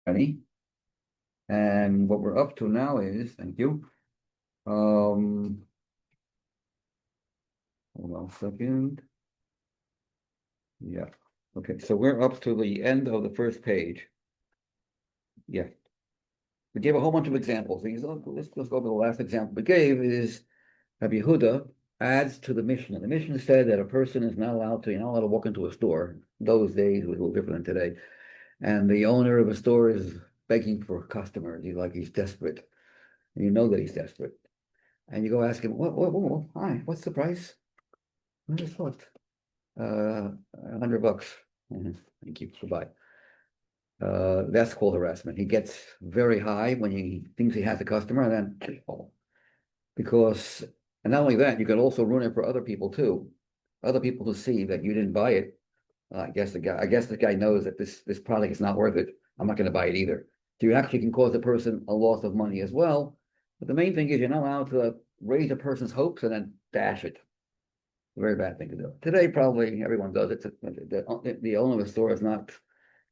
Ready? And what we're up to now is, thank you. Hold on a second. Yeah. Okay, so we're up to the end of the first page. Yeah. We gave a whole bunch of examples. Let's go over the last example we gave is Rabbi Yehuda adds to the Mishnah. The Mishnah said that a person is not allowed to, you're not allowed to walk into a store. Those days was a little different than today. And the owner of a store is begging for customers. He's desperate. And you know that he's desperate. And you go ask him, hi, what's the price? What is what? $100. Thank you. Goodbye. That's called harassment. He gets very high when he thinks he has a customer, and then because, and not only that, you can also ruin it for other people too. Other people who see that you didn't buy it. I guess the guy knows that this product is not worth it. I'm not going to buy it either. So you actually can cause the person a loss of money as well. But the main thing is you're not allowed to raise a person's hopes and then dash it. A very bad thing to do. Today, probably everyone does it. The owner of the store is not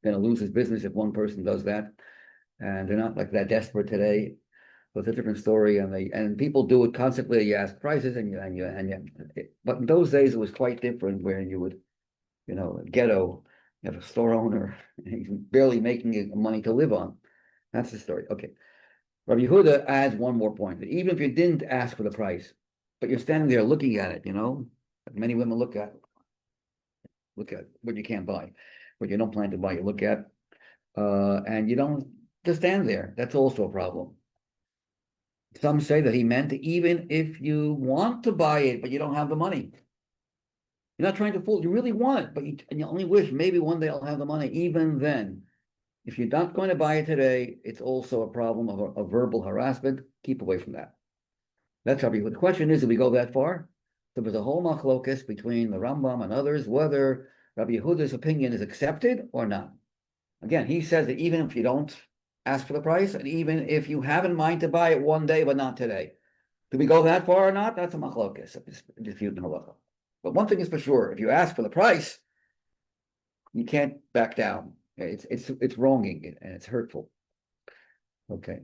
going to lose his business if one person does that, and they're not like that desperate today. So it's a different story, and people do it constantly. You ask prices, but in those days it was quite different, where you would, ghetto, you have a store owner, he's barely making money to live on. That's the story. Okay. Rabbi Yehuda adds one more point, that even if you didn't ask for the price, but you're standing there looking at it, many women look at what you can't buy, what you don't plan to buy, you look at, and you don't just stand there. That's also a problem. Some say that he meant even if you want to buy it, but you don't have the money. You're not trying to fool, you really want it, and you only wish maybe one day I'll have the money. Even then, if you're not going to buy it today, it's also a problem of a verbal harassment. Keep away from that. That's how the question is, do we go that far? So there's a whole machlokas between the Rambam and others, whether Rabbi Yehuda's opinion is accepted or not. Again, he says that even if you don't ask for the price, and even if you have in mind to buy it one day, but not today, do we go that far or not? That's a machlokas, a dispute in halacha. But one thing is for sure: if you ask for the price, you can't back down. It's wronging and it's hurtful. Okay.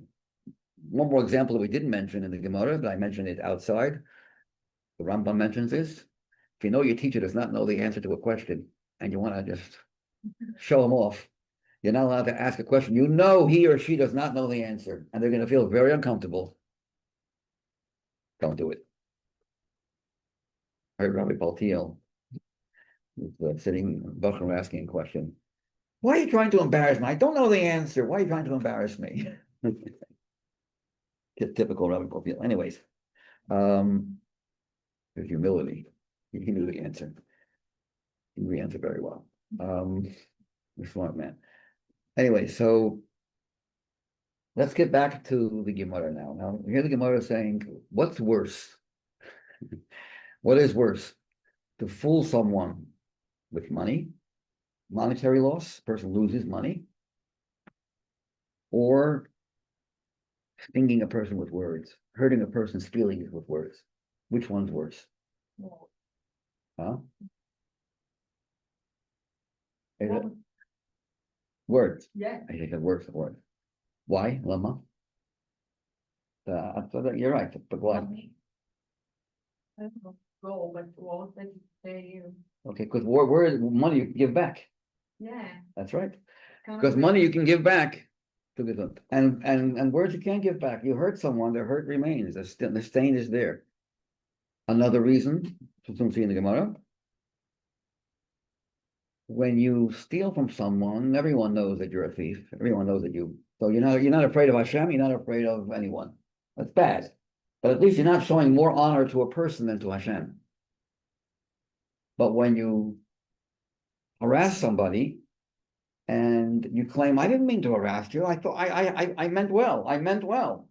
One more example that we didn't mention in the Gemara, but I mentioned it outside. The Rambam mentions this. If you know your teacher does not know the answer to a question and you want to just show him off, you're not allowed to ask a question. You know he or she does not know the answer, and they're going to feel very uncomfortable. Don't do it. I heard Rabbi Baltiel was sitting, Bachar asking a question. Why are you trying to embarrass me? I don't know the answer. Why are you trying to embarrass me? Typical Rabbi Baltiel. Anyways, his humility. He knew the answer. He knew the answer very well. A smart man. Anyway, so let's get back to the Gemara now. Now, here the Gemara is saying, what's worse? What is worse? To fool someone with money, monetary loss, person loses money, or stinging a person with words, hurting a person's feelings with words. Which one's worse? Huh? Words. Yeah. I think it works. Words. Why, Lama? You're right, but why? I don't know. Go, but what did you? Okay, because word money you can give back. Yeah. That's right. Because money you can give back to the and words you can't give back. You hurt someone, the hurt remains. The stain is there. Another reason, some see in the Gemara, when you steal from someone, everyone knows that you're a thief. Everyone knows that so you're not afraid of Hashem, you're not afraid of anyone. That's bad. But at least you're not showing more honor to a person than to Hashem. But when you harass somebody and you claim, I didn't mean to harass you, I thought I meant well. I meant well.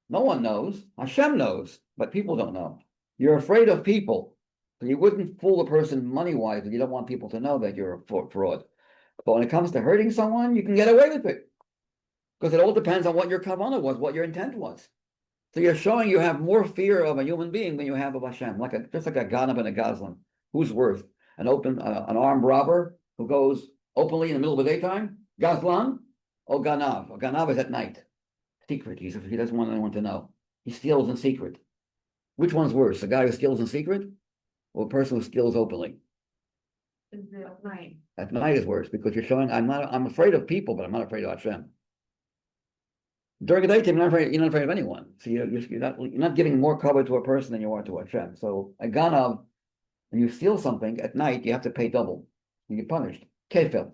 No one knows. Hashem knows, but people don't know. You're afraid of people. So you wouldn't fool a person money-wise if you don't want people to know that you're a fraud. But when it comes to hurting someone, you can get away with it. Because it all depends on what your kavanah was, what your intent was. So you're showing you have more fear of a human being than you have of Hashem, just like a ganab and a gazlan. Who's worse? An armed robber who goes openly in the middle of the daytime? Gazlan? Oh, ganav. A ganav is at night. Secret. He doesn't want anyone to know. He steals in secret. Which one's worse? A guy who steals in secret or a person who steals openly? Is it at night? At night is worse because you're showing I'm afraid of people, but I'm not afraid of Hashem. During the daytime, you're not afraid of anyone. So you're not giving more cover to a person than you are to Hashem. So a ganav, when you steal something at night, you have to pay double. You get punished. Kefil.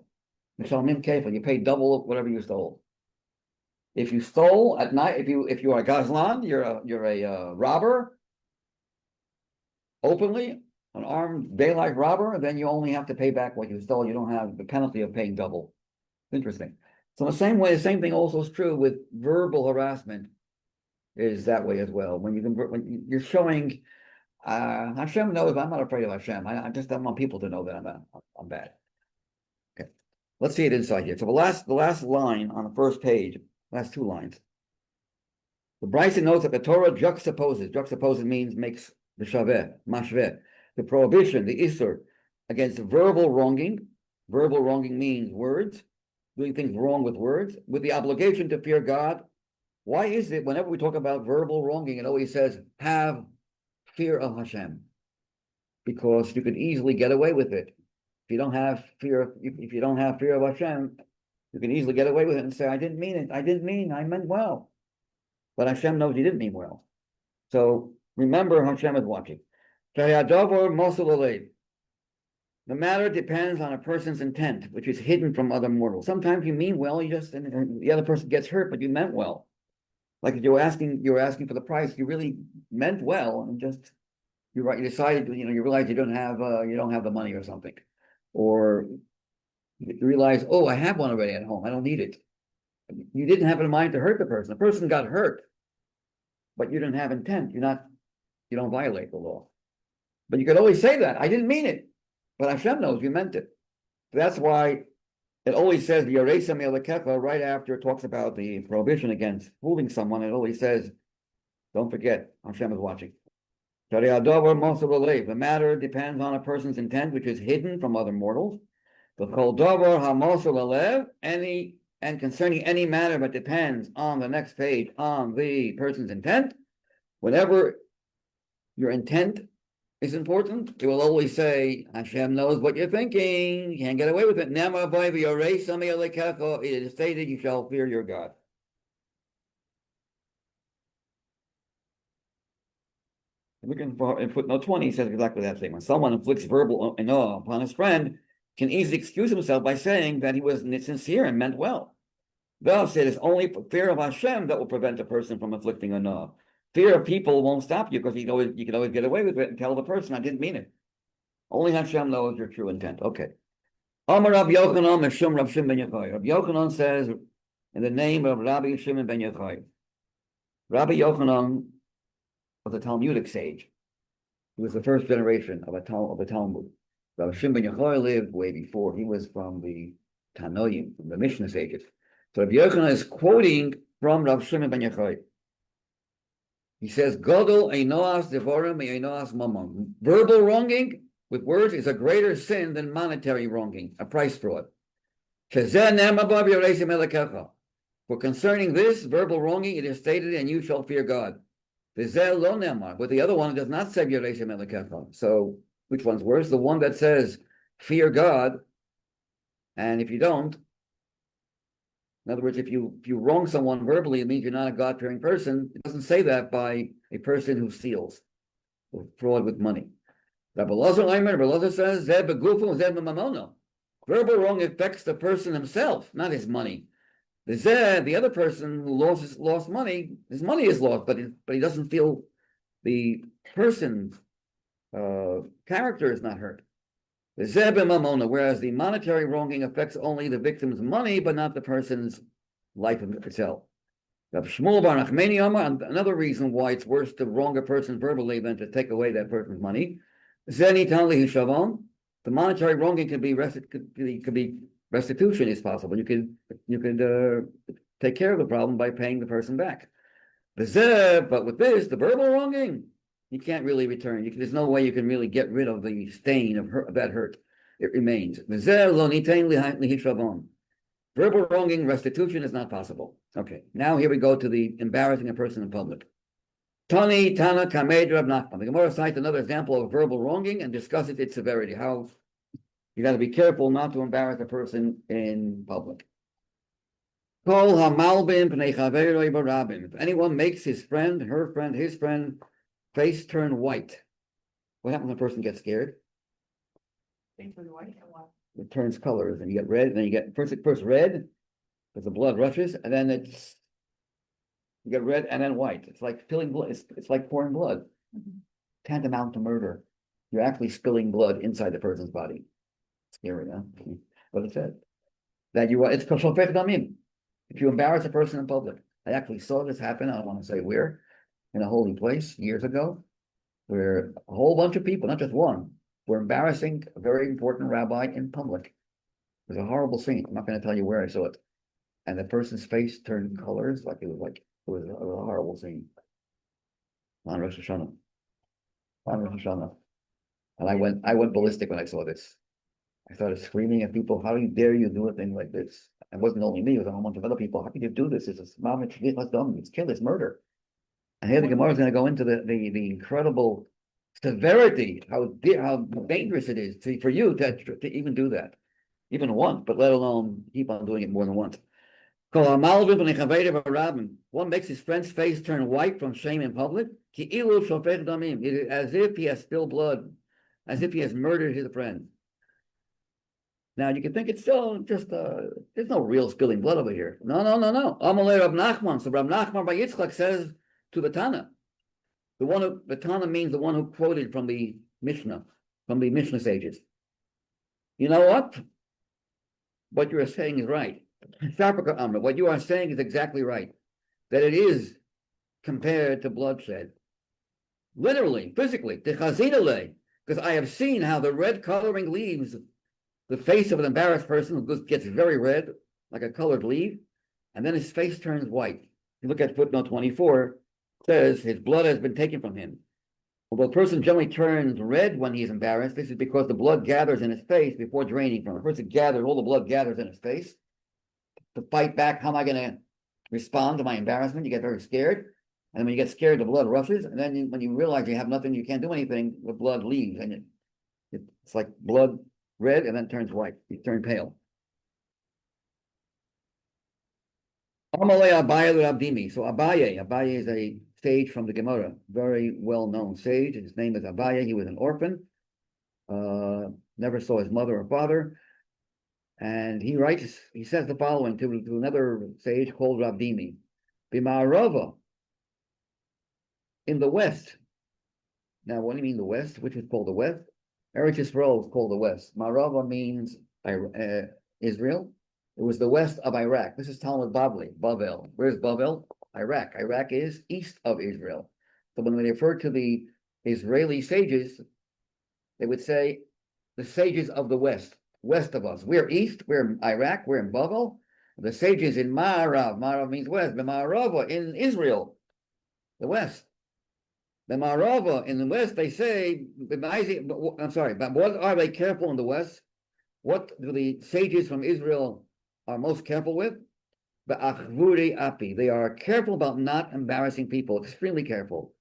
You pay double whatever you stole. If you stole at night, if you are a gazlan, you're a robber, openly, an armed daylight robber, then you only have to pay back what you stole. You don't have the penalty of paying double. Interesting. So the same way, the same thing also is true with verbal harassment. Is that way as well. When you're showing, Hashem knows I'm not afraid of Hashem. I just don't want people to know that I'm bad. Okay, let's see it inside here. So the last line on the first page, last two lines. The Bryson notes that the Torah juxtaposes. Juxtaposes means makes the shaveh, mashveh, the prohibition, the isur against verbal wronging. Verbal wronging means words, doing things wrong with words, with the obligation to fear God. Why is it whenever we talk about verbal wronging, it always says, have fear of Hashem? Because you can easily get away with it. If you don't have fear, if you don't have fear of Hashem, you can easily get away with it and say, I didn't mean it. I meant well. But Hashem knows you didn't mean well. So remember, Hashem is watching. The matter depends on a person's intent, which is hidden from other mortals. Sometimes you mean well, and the other person gets hurt, but you meant well. Like if you were asking for the price, you really meant well, and just you decided, you realize you don't have the money or something, or you realize, oh, I have one already at home, I don't need it. You didn't have in mind to hurt the person. The person got hurt, but you didn't have intent. You don't violate the law. But you could always say that I didn't mean it, but Hashem knows you meant it. That's why it always says the Yeresa Me'alekecha right after it talks about the prohibition against fooling someone. It always says, don't forget, Hashem is watching. The matter depends on a person's intent, which is hidden from other mortals. And concerning any matter that depends on the next page on the person's intent, whenever your intent is important, it will always say, Hashem knows what you're thinking. You can't get away with it. It is stated, you shall fear your God. Looking for in footnote 20, he says exactly that statement. Someone inflicts verbal awe upon his friend can easily excuse himself by saying that he was sincere and meant well. Thus, it is only fear of Hashem that will prevent a person from inflicting awe. Fear of people won't stop you because you can always get away with it and tell the person, I didn't mean it. Only Hashem knows your true intent. Okay. Amar Rabbi Yochanan Meshum Rav Shimon ben Yochai. Rabbi Yochanan says, in the name of Rabbi Shimon ben Yochai. Rabbi Yochanan was a Talmudic sage. He was the first generation of the Talmud. Rabbi Shimon ben Yochai lived way before. He was from the Tanoim, from the Mishnah sages. So Rabbi Yochanan is quoting from Rabbi Shimon ben Yochai. He says, Godol einoas devorim einoas mamon. Verbal wronging with words is a greater sin than monetary wronging, a price fraud. For concerning this verbal wronging, it is stated, and you shall fear God. With the other one, it does not say So which one's worse? The one that says, fear God, and if you don't, in other words, if you wrong someone verbally, it means you're not a God-fearing person. It doesn't say that by a person who steals or fraud with money. Rabbi Lazar says, verbal wrong affects the person himself, not his money. The other person who lost money, his money is lost, but he doesn't feel the person's character is not hurt. Whereas the monetary wronging affects only the victim's money, but not the person's life itself. Another reason why it's worse to wrong a person verbally than to take away that person's money. The monetary wronging could be restitution is possible. You could take care of the problem by paying the person back. But with this, the verbal wronging, you can't really return. There's no way you can really get rid of the stain of that hurt. It remains. Verbal wronging, restitution is not possible. Okay, now here we go to the embarrassing a person in public. Tani Tana Kamed Rab Nachman. The Gemara cites another example of verbal wronging and discusses its severity. How you got to be careful not to embarrass a person in public. Kol hamalbim pnei chaveroi barabim. If anyone makes his friend, her friend, his friend face turn white, what happens when a person gets scared? Things with white and what? It turns colors, and you get red, and then you get first red, because the blood rushes, and then you get red and then white. It's like spilling blood. It's like pouring blood. Tantamount to murder. You're actually spilling blood inside the person's body. Scary, huh? What it said. That it's called shofech damim. If you embarrass a person in public. I actually saw this happen. I don't want to say where, in a holy place years ago, where a whole bunch of people, not just one, were embarrassing a very important rabbi in public. It was a horrible scene. I'm not going to tell you where I saw it. And the person's face turned colors it was a horrible scene. On Rosh Hashanah. And I went ballistic when I saw this. I started screaming at people, how dare you do a thing like this? It wasn't only me, it was a whole bunch of other people. How can you do this? It's kill, it's murder. And here the Gemara is going to go into the incredible severity, how dangerous it is for you to even do that. Even once, but let alone keep on doing it more than once. One makes his friend's face turn white from shame in public. As if he has spilled blood, as if he has murdered his friend. Now you can think it's still just there's no real spilling blood over here. No. Amalei Rab Nachman. So Rab Nachman by Yitzchak says to the Tana. The Tana means the one who quoted from the Mishnah sages. You know what? What you are saying is right. What you are saying is exactly right. That it is compared to bloodshed. Literally, physically, because I have seen how the red coloring leaves the face of an embarrassed person who gets very red, like a colored leaf, and then his face turns white. You look at footnote 24, it says his blood has been taken from him. Although a person generally turns red when he is embarrassed, this is because the blood gathers in his face before draining from him. All the blood gathers in his face to fight back. How am I going to respond to my embarrassment? You get very scared. And when you get scared, the blood rushes. And then when you realize you have nothing, you can't do anything, the blood leaves. And it's like blood red and then turns white. You turn pale. Amalei Abaye Abdimi. So Abaye is a sage from the Gemara, very well-known sage. His name is Abaye. He was an orphan, never saw his mother or father. And he says the following to another sage called Rabdimi. B'ma'arava, in the West. Now, what do you mean the West? Which is called the West? Eretz Yisrael is called the West. Ma'arava means Israel. It was the west of Iraq. This is Talmud Bavli, Bavel. Where's Bavel? Iraq. Iraq is east of Israel. So when they refer to the Israeli sages, they would say the sages of the West, west of us. We're east, we're in Iraq, we're in Bavel. The sages in Ma'arav, Ma'arav means west, the Ma'arava in Israel, the west. The Ma'arava in the west, they say, I'm sorry, but what are they careful in the west? What do the sages from Israel are most careful with? They are careful about not embarrassing people, extremely careful.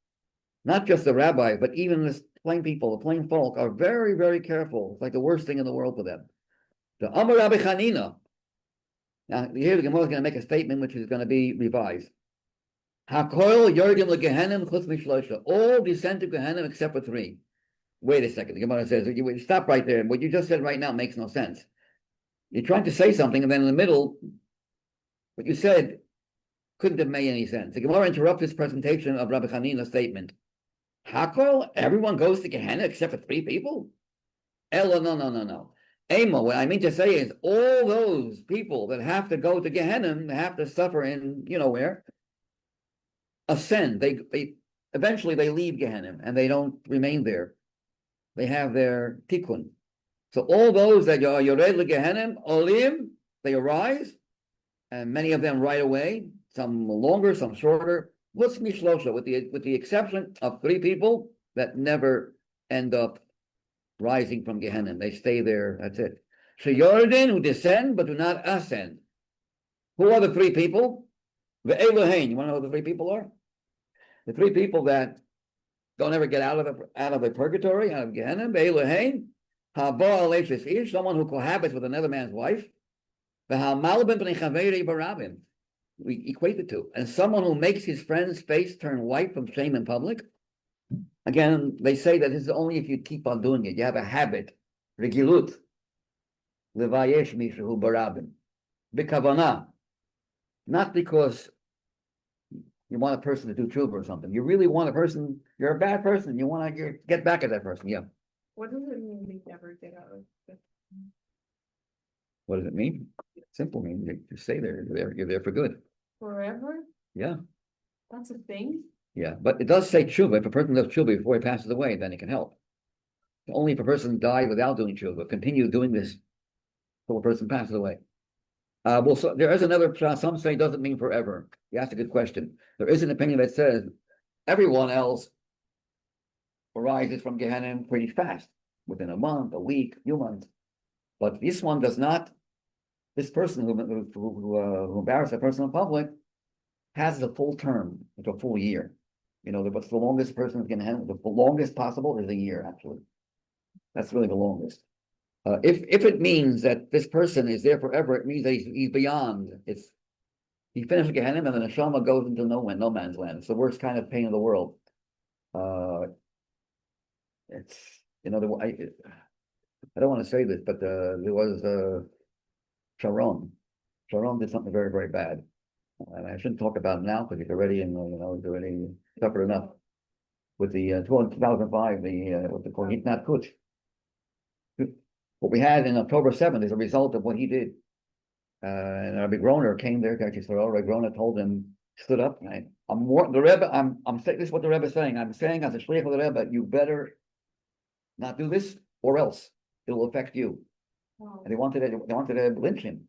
Not just the rabbi, but even the plain people, the plain folk are very, very careful. It's like the worst thing in the world for them. The Amar Rabbi Chanina. Now, here the Gemara is going to make a statement which is going to be revised. Hakoil Yordim leGehenim chutz mishlosha. All descend to Gehenim except for 3. Wait a second. The Gemara says, stop right there. What you just said right now makes no sense. You're trying to say something, and then in the middle, what you said couldn't have made any sense. The Gemara interrupts this presentation of Rabbi Chanina's statement. Hakol, everyone goes to Gehenna except for 3 people? Ella, no. Amo, what I mean to say is all those people that have to go to Gehenna, they have to suffer in, where? Ascend. They eventually they leave Gehenna and they don't remain there. They have their tikkun. So all those that are Yored leGehenim, Olim, they arise, and many of them right away, some longer, some shorter. What's Mishlosha, with the exception of 3 people that never end up rising from Gehenna. They stay there, that's it. Sheyordin, who descend but do not ascend. Who are the three people? The Elohein. You want to know who the three people are? The three people that don't ever get out of the purgatory, out of Gehenna. The Elohein. Haba Aleshis Ish, someone who cohabits with another man's wife. The Hamalbim B'nei Chaveri Barabim. We equate the two. And someone who makes his friend's face turn white from shame in public. Again, they say that this is only if you keep on doing it. You have a habit. Regilut. Levayesh Mishahu Barabim. B'kavanah. Not because you want a person to do tshuva or something. You really want a person, you're a bad person. You want to get back at that person. Yeah. What does it mean we never get out of it? What does it mean? Simple means you stay there. You're there for good. Forever? Yeah. That's a thing? Yeah. But it does say tshuva. If a person does tshuva before he passes away, then it can help. Only if a person died without doing tshuva, continue doing this until a person passes away. Well, so there is another, some say it doesn't mean forever. You asked a good question. There is an opinion that says everyone else arises from Gehenna pretty fast, within a month, a week, a few months. But this one does not. This person who embarrassed a person in public has the full term, like a full year. You know, what's the longest person can handle? The longest possible is a year, actually. That's really the longest. If it means that this person is there forever, it means that he's beyond. He finished Gehenna and then the neshama goes into no man's land. It's the worst kind of pain in the world. It's I don't want to say this, but there was Sharon. Sharon did something very, very bad, and I shouldn't talk about it now because he's already he's already suffered enough with the 2005 what they call Hitnat Kutch. What we had in October 7th is a result of what he did. And Rabbi Greenberg came there. Actually, so Rabbi Greenberg told him, stood up. The Rebbe. I'm saying this is what the Rebbe is saying. I'm saying as a shliach of the Rebbe, you better not do this, or else it will affect you. Oh. And they wanted to lynch him.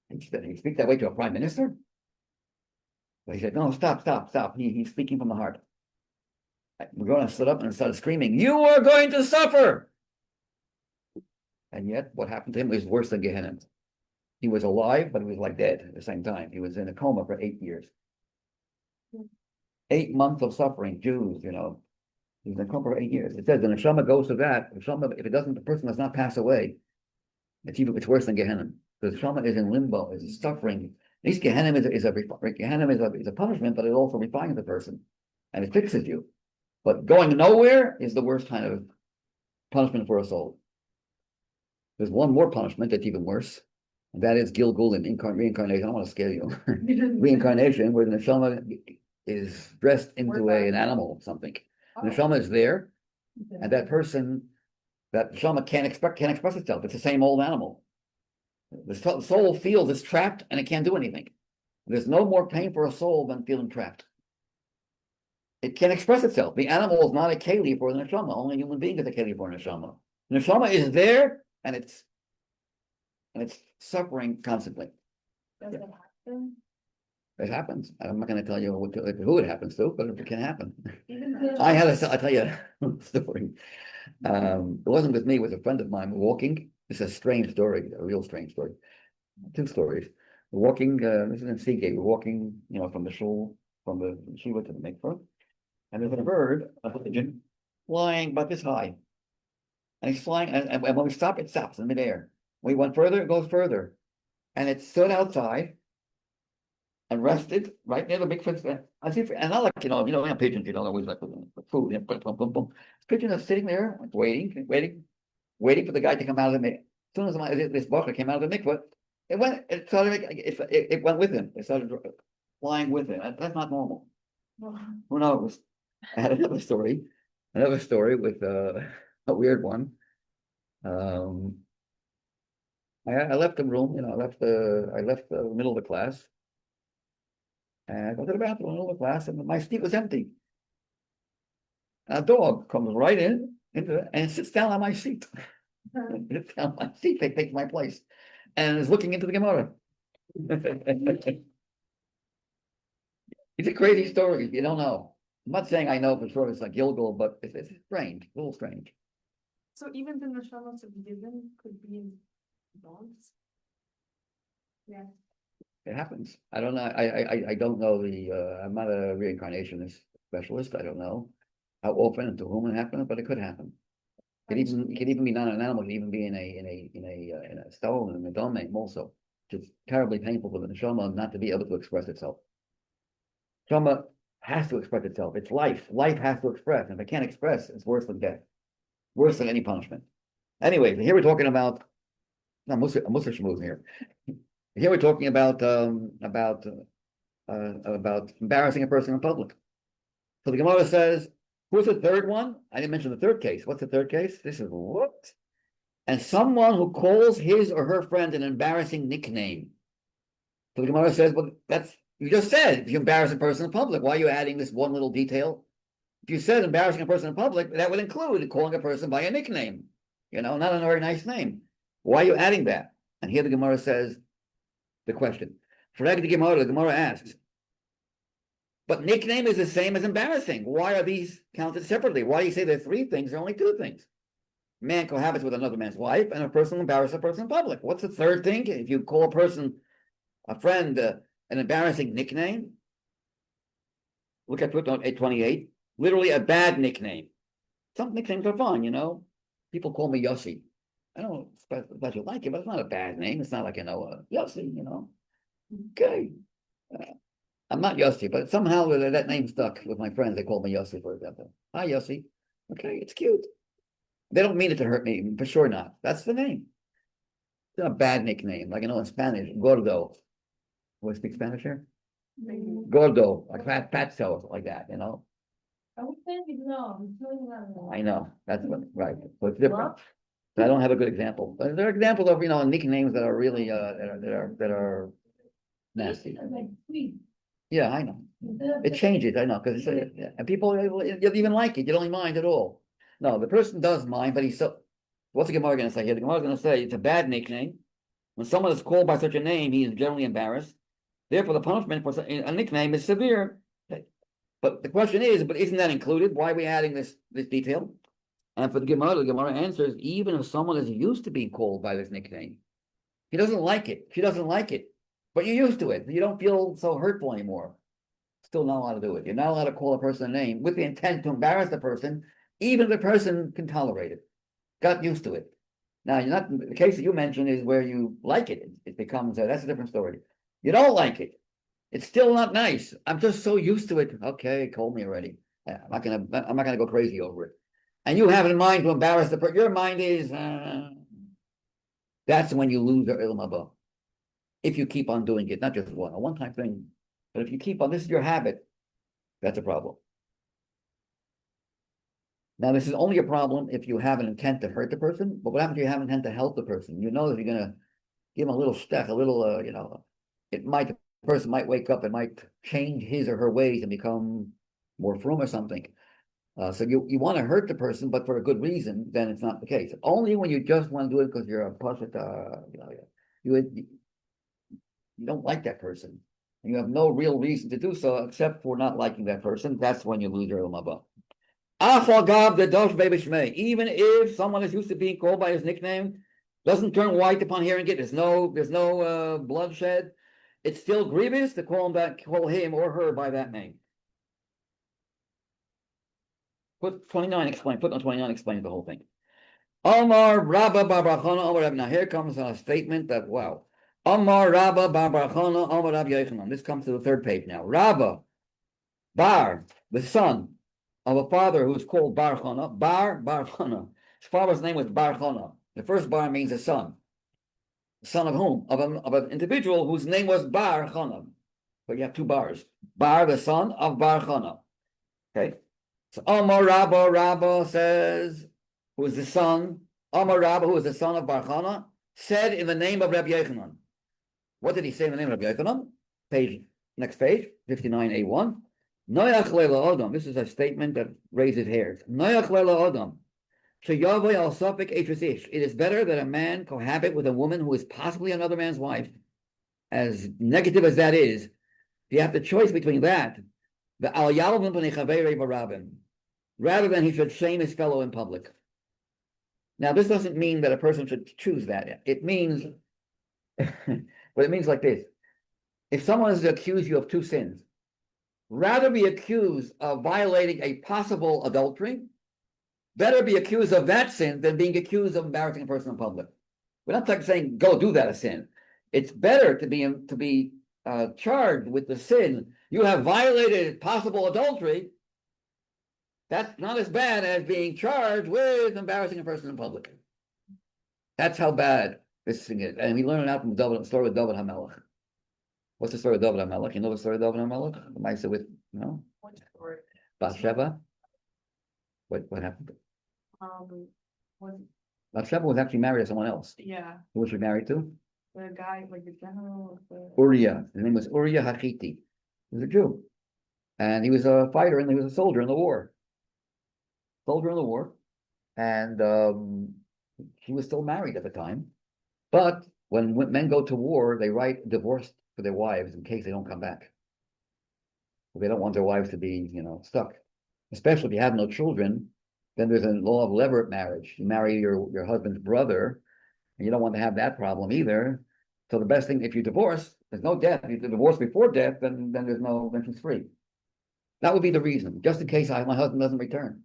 He said, "You speak that way to a prime minister?" But he said, "No, stop. He's speaking from the heart." Greenberg stood up and started screaming, "You are going to suffer!" And yet, what happened to him was worse than Gehenna. He was alive, but he was like dead at the same time. He was in a coma for 8 years. 8 months of suffering, Jews, He was in a coma for 8 years. It says the neshama goes to that. If the person does not pass away, it's worse than Gehenna. The neshama is in limbo, is suffering. At least Gehenna is a punishment, but it also refines the person, and it fixes you. But going nowhere is the worst kind of punishment for a soul. There's one more punishment that's even worse, and that is Gilgulim, reincarnation. I don't want to scare you. Reincarnation, where the neshama is dressed into an animal, something. The neshama is there, and that neshama can't express itself. It's the same old animal. The soul feels it's trapped, and it can't do anything. There's no more pain for a soul than feeling trapped. It can't express itself. The animal is not a keli for the neshama. Only a human being is a keli for a neshama. The neshama is there, and it's suffering constantly. Does it happen? It happens. I'm not going to tell you who it happens to, but it can happen. Even I'll tell you a story. It wasn't with me, it was a friend of mine walking. It's a strange story, a real strange story. 2 stories. We're walking, this is in Seagate, we're walking, from the shul, from the shiva to the mikvah, and there's a bird, a pigeon, flying about this high. And he's flying, and when we stop, it stops in midair. When we went further, it goes further. And it stood outside and rested right near the mikvah. And not like, pigeons, always like food. Boom, boom, boom. This pigeon is sitting there, waiting for the guy to come out of the mikvah. As soon as this bacher came out of the mikvah, it went with him. It started flying with him. That's not normal. Who knows? I had another story with a weird one. I left the room, I left the middle of the class, and I go to the bathroom in the middle of the class, and my seat was empty. And a dog comes right and sits down on my seat. Sits down on my seat, they take my place, and is looking into the Gemara. It's a crazy story. You don't know. I'm not saying I know for sure it's like Gilgal, but it's strange, a little strange. So even the neshamas of given could be in dogs? Yeah. It happens. I don't know. I don't know I'm not a reincarnationist specialist. I don't know how often and to whom it happens, but it could happen. It could even be not an animal. It could even be in a stone in a domain also. It's terribly painful for the neshama not to be able to express itself. Neshama has to express itself. It's life. Life has to express. And if it can't express, it's worse than death. Worse than any punishment. Anyway, here we're talking about no, Muslim shmooze here. Here we're talking about embarrassing a person in public. So the Gemara says, who's the third one? I didn't mention the third case. What's the third case? This is what? And someone who calls his or her friend an embarrassing nickname. So the Gemara says, well, that's, you just said, if you embarrass a person in public, why are you adding this one little detail? If you said embarrassing a person in public, that would include calling a person by a nickname, not a very nice name. Why are you adding that? And here the Gemara says the question. The Gemara asks, but nickname is the same as embarrassing. Why are these counted separately? Why do you say there are three things? There are only two things. Man cohabits with another man's wife, and a person embarrasses a person in public. What's the third thing? If you call a friend, an embarrassing nickname, look at footnote 828, literally a bad nickname. Some nicknames are fun, People call me Yossi. I don't especially like it, but it's not a bad name. It's not like, Yossi, Okay. I'm not Yossi, but somehow that name stuck with my friends. They call me Yossi, for example. Hi, Yossi. Okay, it's cute. They don't mean it to hurt me, for sure not. That's the name. It's not a bad nickname. Like, in Spanish, Gordo. Want to speak Spanish here? Gordo, like fat cells, like that, I would think no. I know. That's what, right. So it's different. So I don't have a good example. But there are examples of, nicknames that are really, that are nasty. Yeah, I know. It changes, I know, because and people you even like it. You don't mind at all. No, the person does mind, but what's the Gemara going to say here? The Gemara is going to say it's a bad nickname. When someone is called by such a name, he is generally embarrassed. Therefore, the punishment for a nickname is severe. But the question is, but isn't that included? Why are we adding this detail? And for the Gemara answers, even if someone is used to being called by this nickname, he doesn't like it. She doesn't like it. But you're used to it. You don't feel so hurtful anymore. Still not allowed to do it. You're not allowed to call a person a name with the intent to embarrass the person, even if the person can tolerate it. Got used to it. Now, the case that you mentioned is where you like it. It becomes, that's a different story. You don't like it. It's still not nice. I'm just so used to it. Okay, call me already. I'm not gonna go crazy over it. And you have in mind to embarrass the person. Your mind is, that's when you lose your ilm haba. If you keep on doing it, not just a one-time thing, but if you keep on, this is your habit, that's a problem. Now, this is only a problem if you have an intent to hurt the person, but what happens if you have an intent to help the person? You know that you're going to give him a little step, a little, the person might wake up and might change his or her ways and become more frum or something. So you want to hurt the person, but for a good reason, then it's not the case. Only when you just want to do it because you're a pashat, you don't like that person. You have no real reason to do so except for not liking that person. That's when you lose your ilm haba. Even if someone is used to being called by his nickname, doesn't turn white upon hearing it. There's no bloodshed. It's still grievous to call him or her by that name. Footnote 29 explains the whole thing. Omar Rabba Bar Barchana Omar Rabbi. Now here comes a statement that wow. Omar Rabba Bar Barchana Omar Rabbi Yochanan. This comes to the third page now. Rabba Bar, the son of a father who's called Barchana. Barchana. His father's name was Barchana. The first bar means a son. Son of whom? Of an individual whose name was Barchana. But you have two bars. Bar, the son of Barchana. Okay. So Omar Rabba says, who is the son, Omar Rabba, who is the son of Barchana, said in the name of Rabbi Yochanan. What did he say in the name of Rabbi Yochanan? Next page, 59a1. Noach leila Adam. This is a statement that raises hairs. Noach leila Adam. Sheyavoi al safek eishes ish. It is better that a man cohabit with a woman who is possibly another man's wife. As negative as that is, you have the choice between that, the al yalavim b'nei chaverei barabim, rather than he should shame his fellow in public. Now, this doesn't mean that a person should choose that. It means, but it means like this. if someone is to accuse you of two sins, rather be accused of violating a possible adultery, better be accused of that sin than being accused of embarrassing a person in public. We're not saying go do that a sin. It's better to be charged with the sin. You have violated possible adultery. That's not as bad as being charged with embarrassing a person in public. That's how bad this thing is. And we learn it out from the story with David HaMelech. What's the story of David HaMelech? You know the story of David HaMelech? The Maisa with, no? What story? Bathsheba? What happened? Was, Bathsheba was actually married to someone else. yeah, Who was she married to? the guy, like the general of the. Uriah. His name was Uriah Hachiti. He was a Jew. And he was a fighter and he was a soldier in the war. Soldier in the war. And he was still married at the time. But when men go to war, they write divorce for their wives in case they don't come back. They don't want their wives to be, stuck. Especially if you have no children, then there's a law of levirate marriage. You marry your husband's brother, and you don't want to have that problem either. So the best thing, if you divorce, there's no death. If you divorce before death, then she's free. That would be the reason, just in case my husband doesn't return.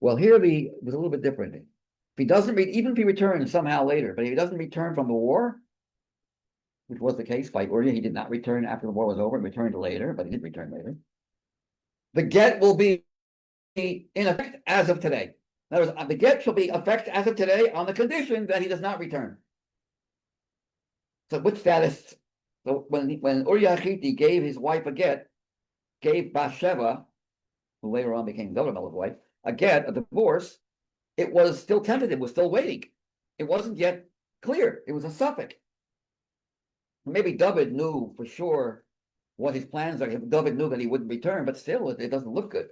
Well, here it was a little bit different. If he doesn't, even if he returns somehow later, but if he doesn't return from the war, which was the case by Uriah, he did not return after the war was over. He returned later, but he did return later. The get will be in effect as of today. In other words, the get shall be effect as of today on the condition that he does not return. So which status? So when Uriah Hachiti gave his wife a get, gave Bathsheba, who later on became David HaMelech's wife, a get, a divorce, it was still tentative, was still waiting. It wasn't yet clear. It was a suffix. Maybe David knew for sure what his plans are. David knew that he wouldn't return, but still, it doesn't look good.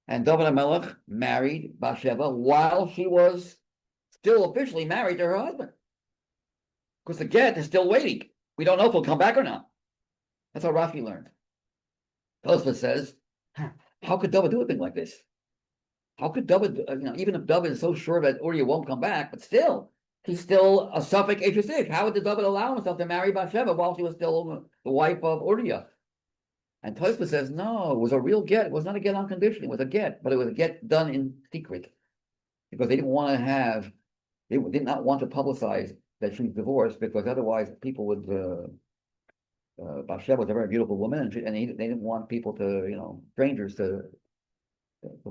And David HaMelech married Bathsheba while she was still officially married to her husband. Because the get is still waiting. We don't know if he'll come back or not. That's how Rashi learned. Tosfos says, how could David do a thing like this? How could David, even if David is so sure that Uriah won't come back, but still, he's still a suffix H6. How would David allow himself to marry Bathsheba while she was still the wife of Uriah? And Tosfos says, no, it was a real get. It was not a get on condition. It was a get, but it was a get done in secret. Because they did not want to publicize that she's divorced, because otherwise people would, Bathsheba was a very beautiful woman, and they didn't want people to, strangers to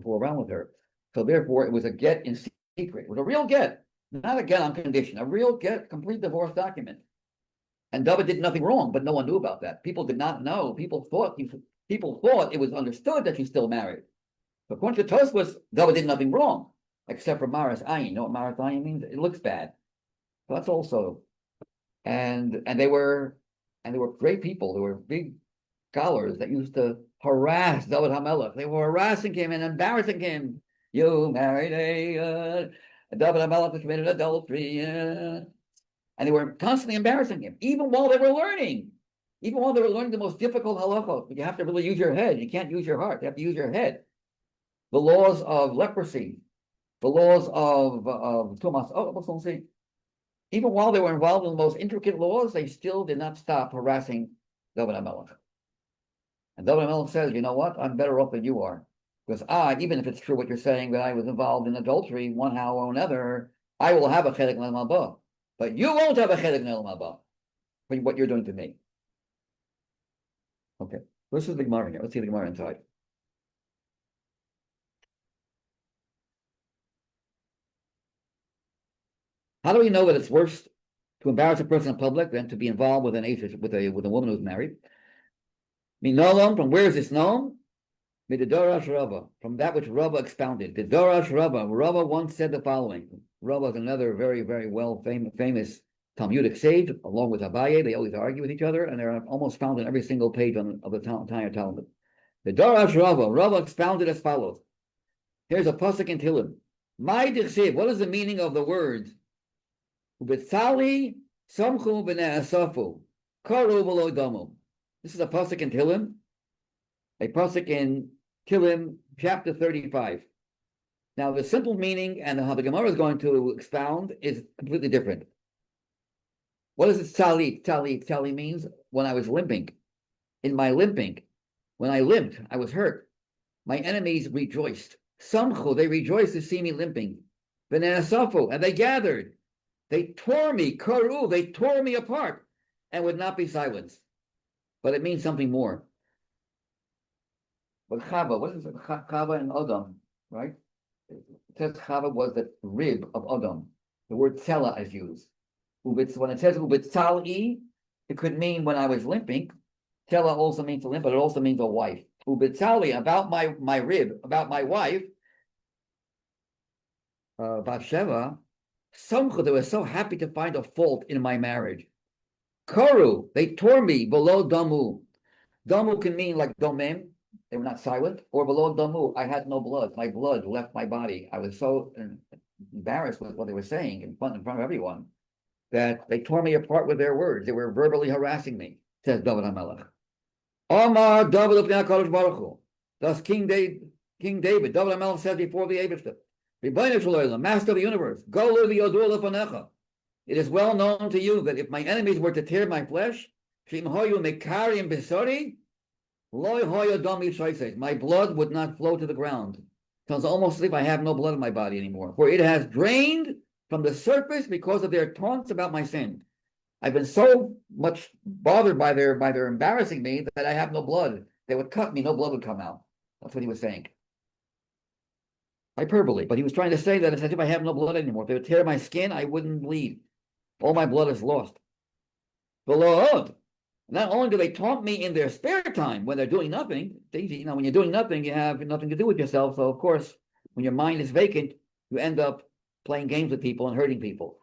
fool around with her. So therefore, it was a get in secret. It was a real get, not a get on condition, a real get, complete divorce document. And David did nothing wrong, but no one knew about that. People did not know. People thought it was understood that she's still married. But according to Tosfos, David did nothing wrong, except for Maras Ayin. You know what Maras Ayin means? It looks bad. So that's also, and they were great people. They were big scholars that used to harass David HaMelech. They were harassing him and embarrassing him. You married a David HaMelech who committed adultery. And they were constantly embarrassing him, even while they were learning. Even while they were learning the most difficult halachot. You have to really use your head. You can't use your heart. You have to use your head. The laws of leprosy, the laws of Tumas. Even while they were involved in the most intricate laws, they still did not stop harassing David HaMelech. And David HaMelech says, you know what? I'm better off than you are. Because even if it's true what you're saying, that I was involved in adultery one how or another, I will have a chedek l'olam haba. But you won't have a chedek l'olam haba for what you're doing to me. Okay, this is the Gemara here. Let's see the Gemara inside. How do we know that it's worse to embarrass a person in public than to be involved with with a woman who's married? Minolam, from where is this known? Midorash Rava, from that which Rava expounded. Midorash Rava. Rava once said the following. Rava is another very, very famous Talmudic sage, along with Abaye. They always argue with each other, and they're almost found in every single page of the entire Talmud. Midorash Rava. Rava expounded as follows. Here's a pasuk in Tehillim. My dichsiv. What is the meaning of the words? Ubetsali samchu b'nei asafu karu v'lo damu. This is a pasuk in Tehillim. A pasuk in Tehillim, chapter 35. Now, the simple meaning and how the Gemara is going to expound is completely different. What is it? Tali. Tali means when I was limping. In my limping, when I limped, I was hurt. My enemies rejoiced. Samchu, they rejoiced to see me limping. V'ne'asafu, and they gathered. They tore me, karu, they tore me apart, and would not be silenced. But it means something more. But Chava, what is it? Chava and Adam, right? It says Chava was the rib of Adam. The word Tzela is used. When it says Ubitzali, it could mean when I was limping. Tzela also means a limp, but it also means a wife. Ubitzali, about my rib, about my wife, Bathsheba, Samcha, they were so happy to find a fault in my marriage. Koru, they tore me below Damu. Damu can mean like Domem, they were not silent, or below Damu, I had no blood. My blood left my body. I was so embarrassed with what they were saying in front of everyone that they tore me apart with their words. They were verbally harassing me, says David HaMelech. Omar David of Yaakov Baruch Hu. Thus King David, David HaMelech said before the Abishta, Master of the universe, it is well known to you that if my enemies were to tear my flesh, my blood would not flow to the ground. It's almost as if I have no blood in my body anymore. For it has drained from the surface because of their taunts about my sin. I've been so much bothered by their embarrassing me that I have no blood. They would cut me, no blood would come out. That's what he was saying. Hyperbole, but he was trying to say that it's as if I have no blood anymore. If they would tear my skin, I wouldn't bleed. All my blood is lost. Below, not only do they taunt me in their spare time when they're doing nothing, when you're doing nothing, you have nothing to do with yourself. So of course, when your mind is vacant, you end up playing games with people and hurting people.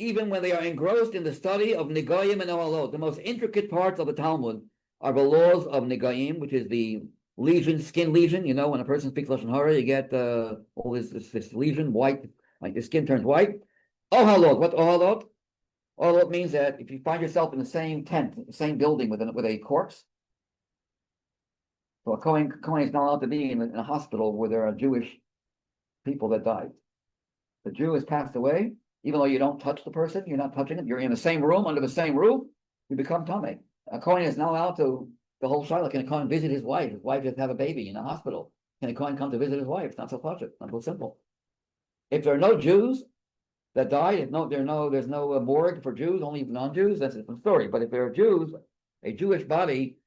Even when they are engrossed in the study of Nigoyim and Ohalot, the most intricate parts of the Talmud are the laws of Nigoyim, which is the lesion, skin lesion. You know, when a person speaks Lashon Hara, you get all this lesion, white, like the skin turns white. Ohalot, what Ohalot? Ohalot means that if you find yourself in the same tent, the same building with a corpse, so a Kohen is not allowed to be in a hospital where there are Jewish people that died. The Jew has passed away, even though you don't touch the person, you're not touching them, you're in the same room, under the same roof, you become Tameh. A Kohen is not allowed to, the whole Shiloh, can a Kohen visit his wife? His wife just have a baby in a hospital. Can a Kohen come to visit his wife? It's not so much, not so simple. If there are no Jews that died, there's no morgue for Jews, only non-Jews, that's a different story. But if there are Jews, a Jewish body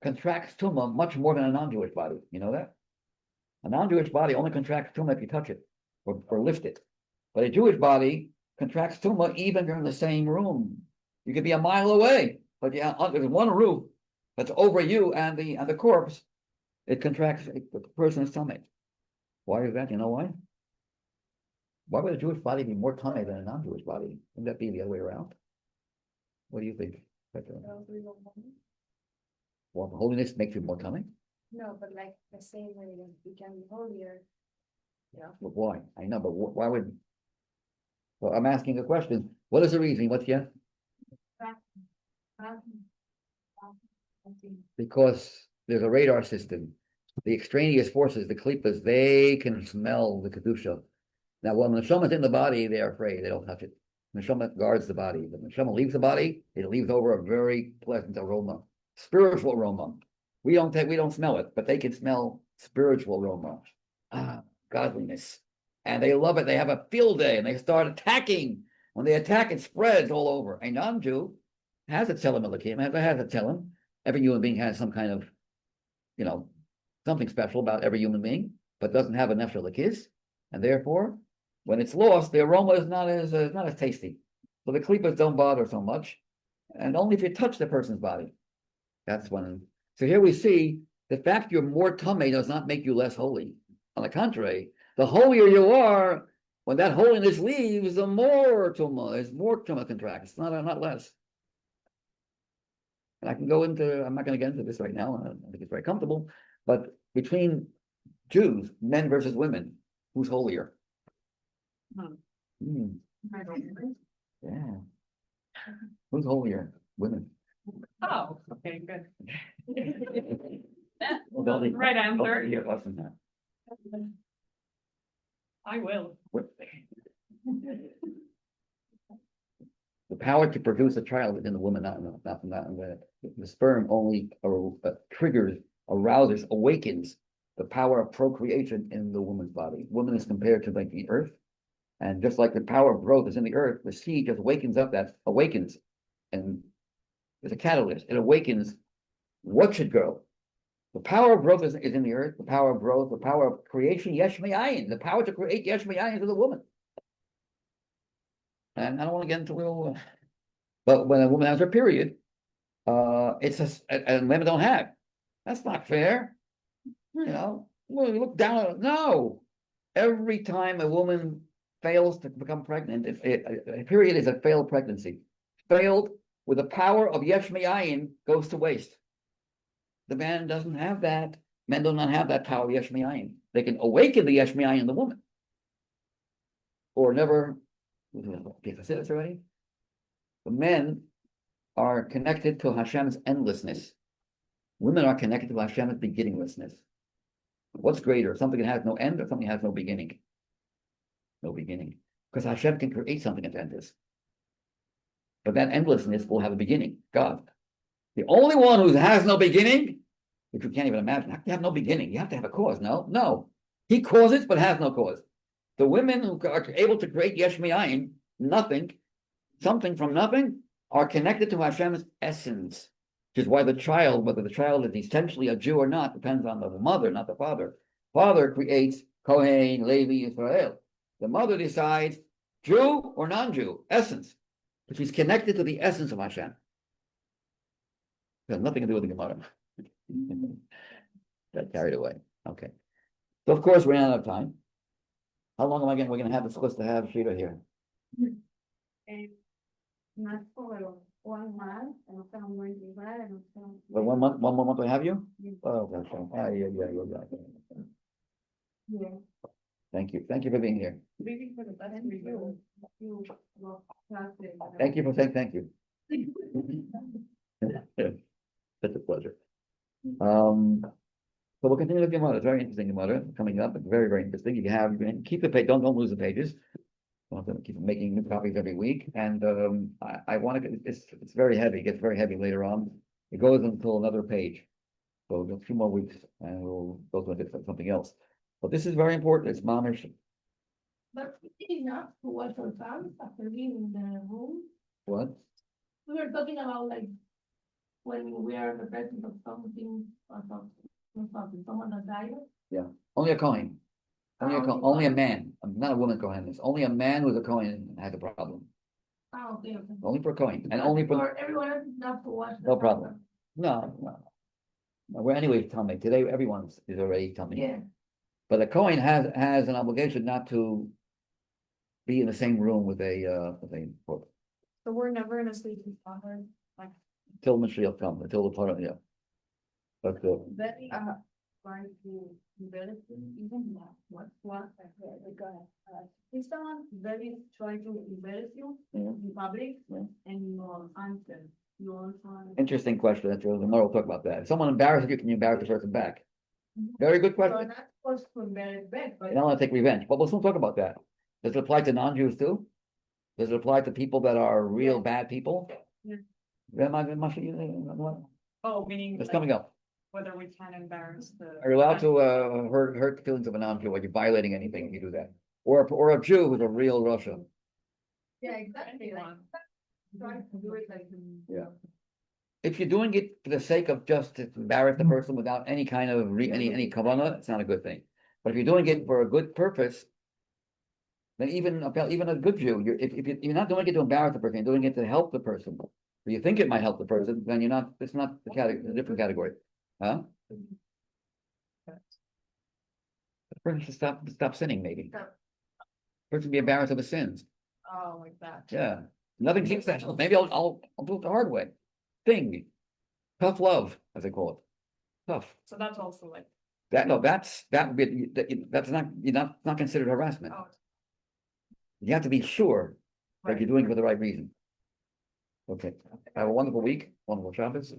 contracts tumah much more than a non-Jewish body. You know that? A non-Jewish body only contracts tumah if you touch it or lift it. But a Jewish body contracts tumah even if you're in the same room. You could be a mile away, but there's one roof that's over you and the corpse. It contracts the person's stomach. Why is that? You know why? Why would a Jewish body be more tummy than a non-Jewish body? Wouldn't that be the other way around? What do you think, Petra? Well, holiness makes you more tummy? No, but like the same way that we can be holier. Yeah. But why? I know, but why would? Well, I'm asking a question. What is the reason? What's yeah? Because there's a radar system. The extraneous forces, the klippas, they can smell the kedusha. Now, when the neshama is in the body, they're afraid. They don't touch it. The neshama guards the body. When the neshama leaves the body, it leaves over a very pleasant aroma, spiritual aroma. We don't smell it, but they can smell spiritual aroma, godliness, and they love it. They have a field day, and they start attacking. When they attack, it spreads all over. A non-Jew has a tzelem elikim, has a tzelem. Every human being has some kind of, something special about every human being, but doesn't have a nefesh elikis, and therefore, when it's lost, the aroma is not as tasty. So the klippas don't bother so much, and only if you touch the person's body. That's when. So here we see the fact you're more tummy does not make you less holy. On the contrary, the holier you are, when that holiness leaves, the more tumah contracts, not less. And I can go into, I'm not going to get into this right now, I think it's very comfortable, but between Jews, men versus women, who's holier? I don't know. Yeah. Who's holier? Women. Oh, okay, good. Well, Right answer. Yeah, less than that. I will. The power to produce a child within the woman, not the sperm only triggers, arouses, awakens the power of procreation in the woman's body. Woman is compared to like the earth, and just like the power of growth is in the earth, the seed just awakens, and is a catalyst. It awakens what should grow. The power of growth is in the earth. The power of growth, the power of creation, yesh me'ayin. The power to create yesh me'ayin is the woman. And I don't want to get into real, but when a woman has her period, and women don't have. That's not fair. Well, you look down on it. No. Every time a woman fails to become pregnant, a period is a failed pregnancy. Failed with the power of yesh me'ayin goes to waste. The man doesn't have that. Men do not have that power of yesh me'ayin. They can awaken the yesh me'ayin in the woman. Or never. Did I say this already? The men are connected to Hashem's endlessness. Women are connected to Hashem's beginninglessness. What's greater? Something that has no end or something that has no beginning? No beginning. Because Hashem can create something at endless. But that endlessness will have a beginning. God. The only one who has no beginning, which you can't even imagine, have to have no beginning. You have to have a cause. No. He causes but has no cause. The women who are able to create yesh me'ayin, nothing, something from nothing, are connected to Hashem's essence, which is why the child, whether the child is essentially a Jew or not, depends on the mother, not the father. Father creates Kohen, Levi, Israel. The mother decides Jew or non-Jew, essence, which is connected to the essence of Hashem. It has nothing to do with the Gemara. Got carried away. Okay. So of course we're out of time. How long am I we're gonna have this list to have Shira here? Más por 1 month, and I'm going to divide, and But 1 month, 1 more month I have you? Yeah. Oh, that's fine. Yeah. Yeah. Thank you for being here. Maybe for the best review. You will pass it. Thank you for saying thank you. Such a pleasure. So we'll continue with Gemara. It's very interesting Gemara coming up. It's very, very interesting. You can keep the page, don't lose the pages. I'm going to keep making new copies every week. And I want to, it's very heavy. It gets very heavy later on. It goes until another page. So a few more weeks and we'll go to something else. But this is very important. It's mamish. But it is enough to watch our fans after being in the room. What? We were talking about like when we are in the presence of something or something, someone that died. Only a Kohen. Only a Kohen. man. Not a woman Kohen. It's only a man who's a Kohen has a problem. Okay. Only for Kohen. And But only for for everyone else, not to watch. No problem. No. We're anyway tummy. Today everyone's is already tummy. Yeah. But a Kohen has an obligation not to be in the same room with a So we're never in a sleep with father, like. until Mashiach comes, until the part, yeah. But Very trying to embarrass you, even that. What? Go ahead. If someone very trying to embarrass you yeah. in public Yeah. and you answer, you also. Interesting question. That's the more we'll talk about that. If someone embarrasses you, can you embarrass the person back? Mhm. Very good You're question. not supposed to embarrass back, but. I don't want to take revenge, but we'll soon talk about that. Does it apply to non-Jews too? Does it apply to people that are real Yeah. bad people? Yeah. Oh, meaning It's coming up. whether we can embarrass the. Are you allowed to hurt the feelings of a non-Jew? Are you violating anything if you do that? Or a Jew who's a real Russian? Yeah, exactly. Like, try to do it like. Yeah. If you're doing it for the sake of just to embarrass the person without any kind of any kavanah, it's not a good thing. But if you're doing it for a good purpose, then even a good Jew, if you're not doing it to embarrass the person, you're doing it to help the person, or you think it might help the person, then you're not. It's not the category, a different category, huh? The person should stop sinning, maybe. Person be embarrassed of his sins. Oh, like that. Yeah, nothing keeps that. Maybe I'll do it the hard way. Tough love, as they call it. Tough. So that's also like. That would be that's not considered harassment. Oh. You have to be sure that Right. you're doing it for the right reason. Okay. Have a wonderful week, wonderful Shabbos.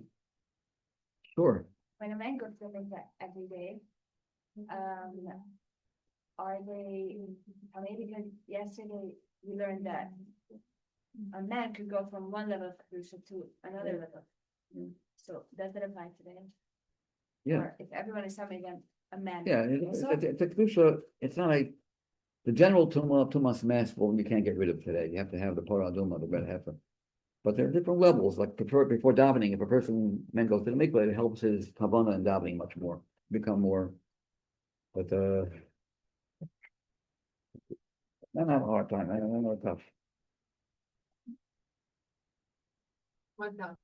Sure. When a man goes to the every day, are they, I mean, because yesterday we learned that a man could go from one level of kedusha to another level. So does that apply today? Yeah. Or if everyone is having a man. Yeah, also? it's a kedusha. It's not the general tumas mass. Well, you can't get rid of today. You have to have the paraduma, the red heifer. But there are different levels. Like before davening, if a man goes to the mikveh, it helps his havana and davening much more, become more. But I don't have a hard time. I don't know, tough. What's that?